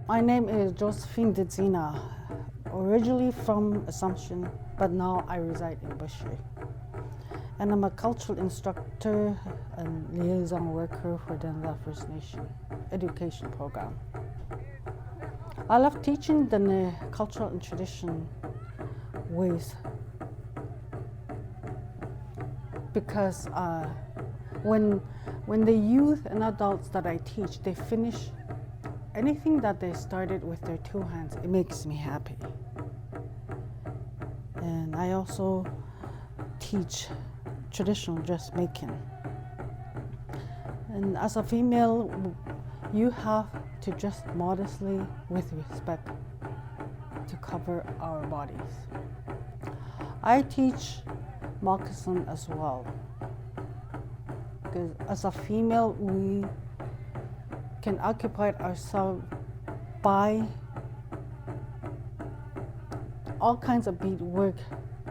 My name is Josephine Didzenam, originally from Assumption, but now I reside in Bushy. And I'm a cultural instructor and liaison worker for Dene Tha First Nation education program. I love teaching the cultural and tradition ways because when the youth and adults that I teach, they finish anything that they started with their two hands, it makes me happy. And I also teach traditional dressmaking. And as a female, you have to dress modestly with respect to cover our bodies. I teach moccasin as well, because as a female, we can occupy ourselves by all kinds of beadwork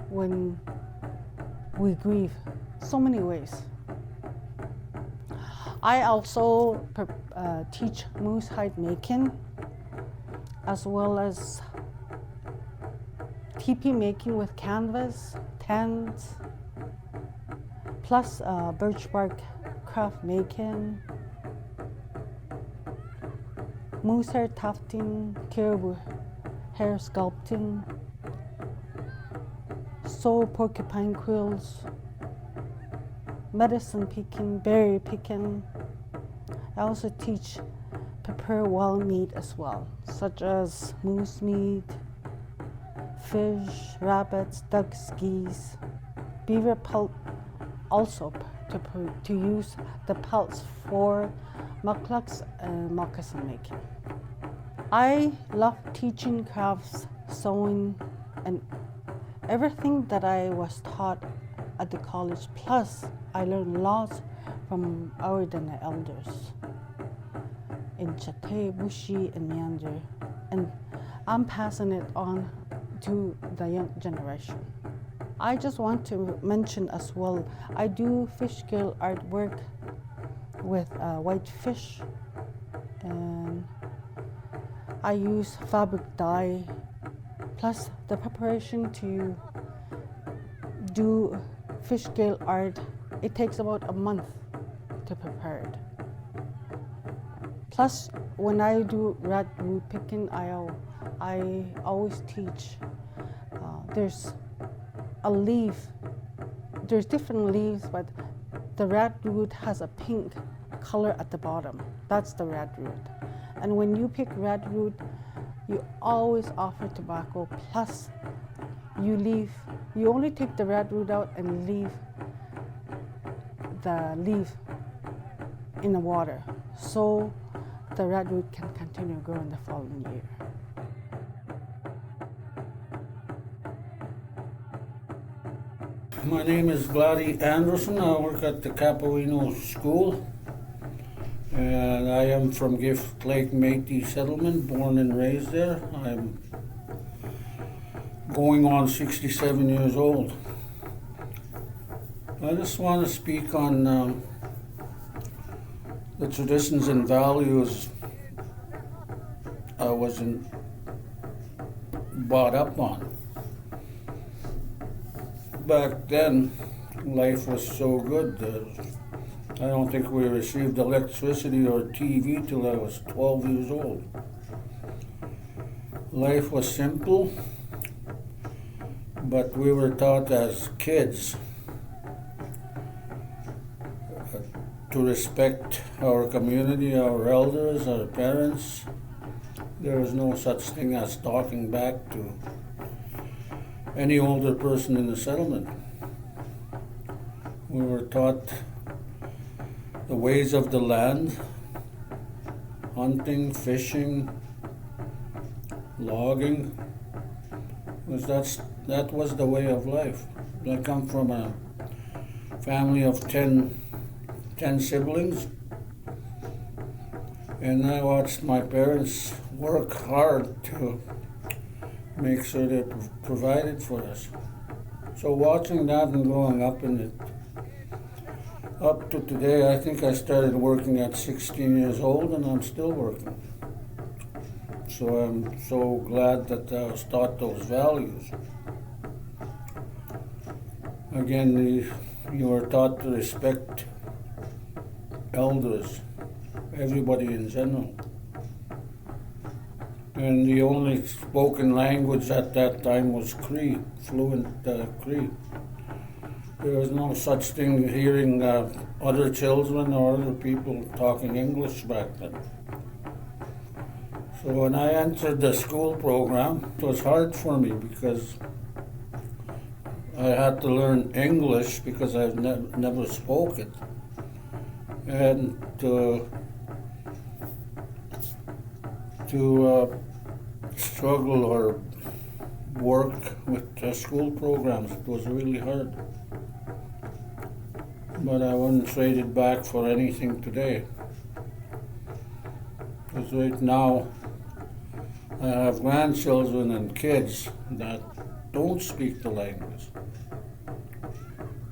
when we grieve, so many ways. I also teach moose hide making, as well as teepee making with canvas, tents, plus birch bark craft making, moose hair tufting, caribou hair sculpting, sew porcupine quills, medicine picking, berry picking. I also teach prepare wild meat as well, such as moose meat, fish, rabbits, ducks, geese, beaver pelt, also to use the pelts for mucklucks and moccasin making. I love teaching crafts, sewing, and everything that I was taught at the college. Plus, I learned lots from our Dene elders in Chate, Bushi, and Meander, and I'm passing it on to the young generation. I just want to mention as well, I do fish scale artwork with white fish, and I use fabric dye, plus the preparation to do fish scale art. It takes about a month to prepare it. Plus, when I do red root picking, I always teach. There's a leaf. There's different leaves, but the red root has a pink color at the bottom. That's the red root. And when you pick red root, you always offer tobacco. Plus, you only take the red root out and leave the leaf in the water, so the red root can continue growing the following year. My name is Vladdy Anderson. I work at the Capoeino School, and I am from Gift Lake Métis Settlement, born and raised there. I'm going on 67 years old. I just want to speak on the traditions and values I wasn't brought up on. Back then, life was so good. I don't think we received electricity or TV till I was 12 years old. Life was simple, but we were taught as kids to respect our community, our elders, our parents. There was no such thing as talking back to any older person in the settlement. We were taught the ways of the land, hunting, fishing, logging. That was the way of life. I come from a family of 10 siblings, and I watched my parents work hard to make sure they provided for us. So watching that and growing up in it, up to today, I think I started working at 16 years old and I'm still working. So I'm so glad that I was taught those values. Again, you were taught to respect elders, everybody in general. And the only spoken language at that time was Cree, fluent Cree. There was no such thing hearing other children or other people talking English back then. So when I entered the school program, it was hard for me because I had to learn English because I've never spoke it. And to struggle or work with school programs, it was really hard. But I wouldn't trade it back for anything today. Because right now, I have grandchildren and kids that don't speak the language.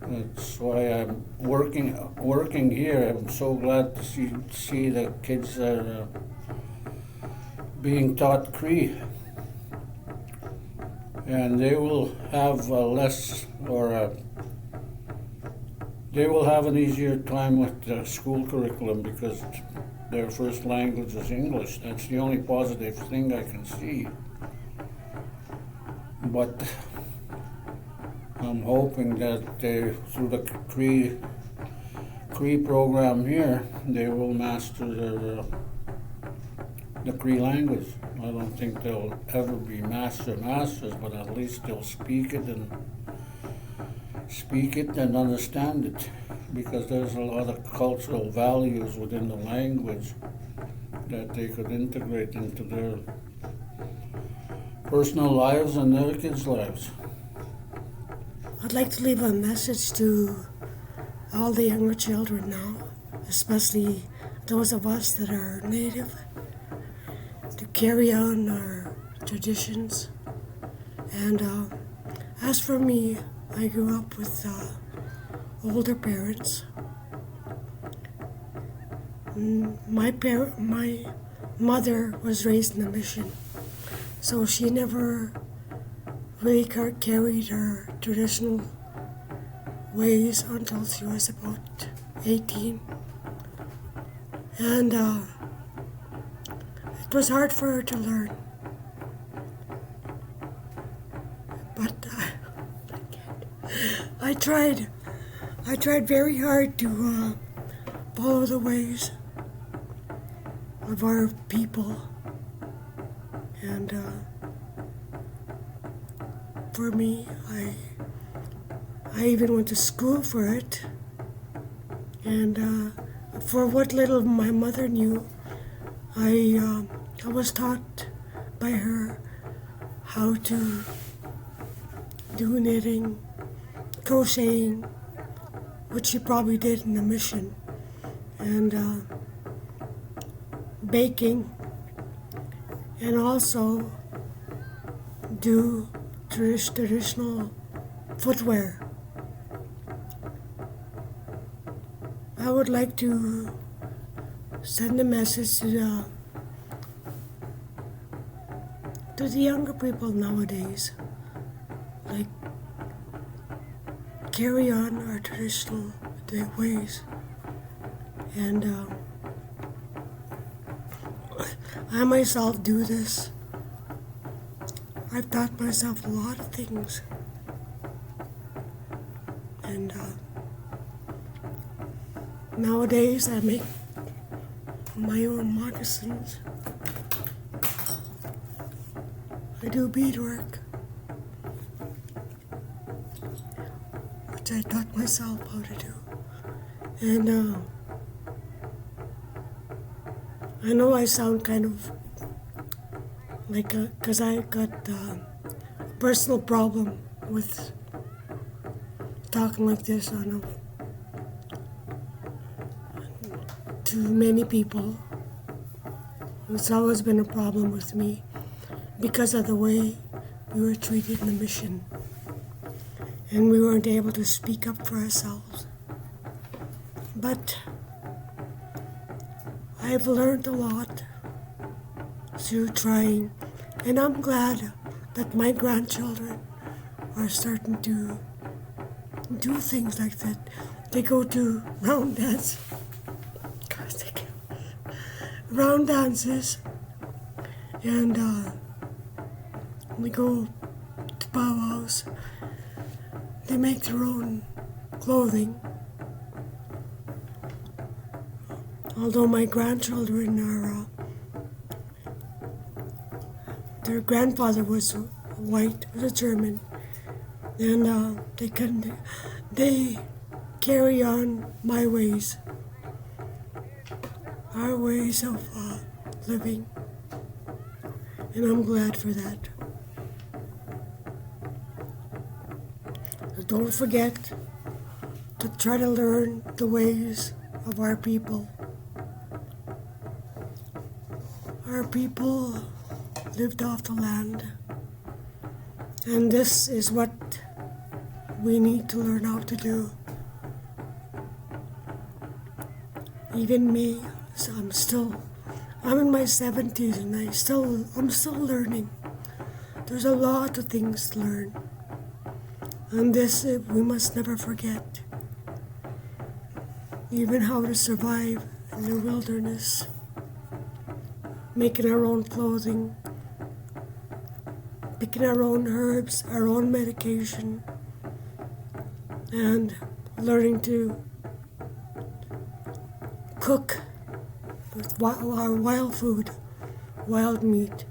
That's why I'm working here. I'm so glad to see the kids are being taught Cree. And they will have they will have an easier time with the school curriculum because their first language is English. That's the only positive thing I can see. But I'm hoping that through the Cree program here, they will master the Cree language. I don't think they'll ever be masters, but at least they'll speak it and understand it, because there's a lot of cultural values within the language that they could integrate into their personal lives and their kids' lives. I'd like to leave a message to all the younger children now, especially those of us that are native, to carry on our traditions. And as for me, I grew up with older parents. My mother was raised in a mission, so she never really carried her traditional ways until she was about 18. And it was hard for her to learn. But I tried very hard to follow the ways of our people. And for me, I even went to school for it. And for what little my mother knew, I was taught by her how to do knitting, crocheting, which she probably did in the mission, and baking, and also do traditional footwear. I would like to send a message to the younger people nowadays, like, carry on our traditional ways. And I myself do this. I've taught myself a lot of things. And nowadays I make my own moccasins. I do beadwork, which I taught myself how to do. And I know I sound kind of like, because I got a personal problem with talking like this to many people. It's always been a problem with me because of the way we were treated in the mission, and we weren't able to speak up for ourselves. But I've learned a lot. through trying. And I'm glad that my grandchildren are starting to do things like that. They go to round dance. Round dances, and we go to powwows. They make their own clothing. Although my grandchildren are, their grandfather was white, was a German, and they carry on my ways, our ways of living, and I'm glad for that. So don't forget to try to learn the ways of our people. Our people lived off the land, and this is what we need to learn how to do. Even me, so I'm in my 70s and I'm still learning. There's a lot of things to learn. And this, we must never forget. Even how to survive in the wilderness. Making our own clothing. Picking our own herbs, our own medication. And learning to cook with our wild food, wild meat.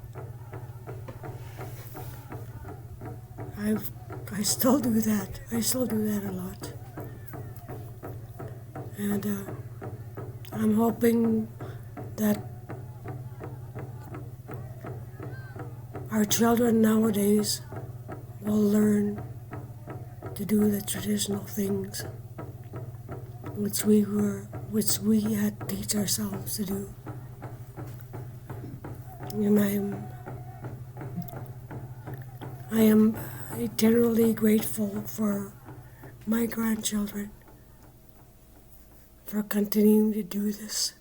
I still do that. I still do that a lot. And I'm hoping that our children nowadays will learn to do the traditional things which we had to teach ourselves to do. And I am eternally grateful for my grandchildren for continuing to do this.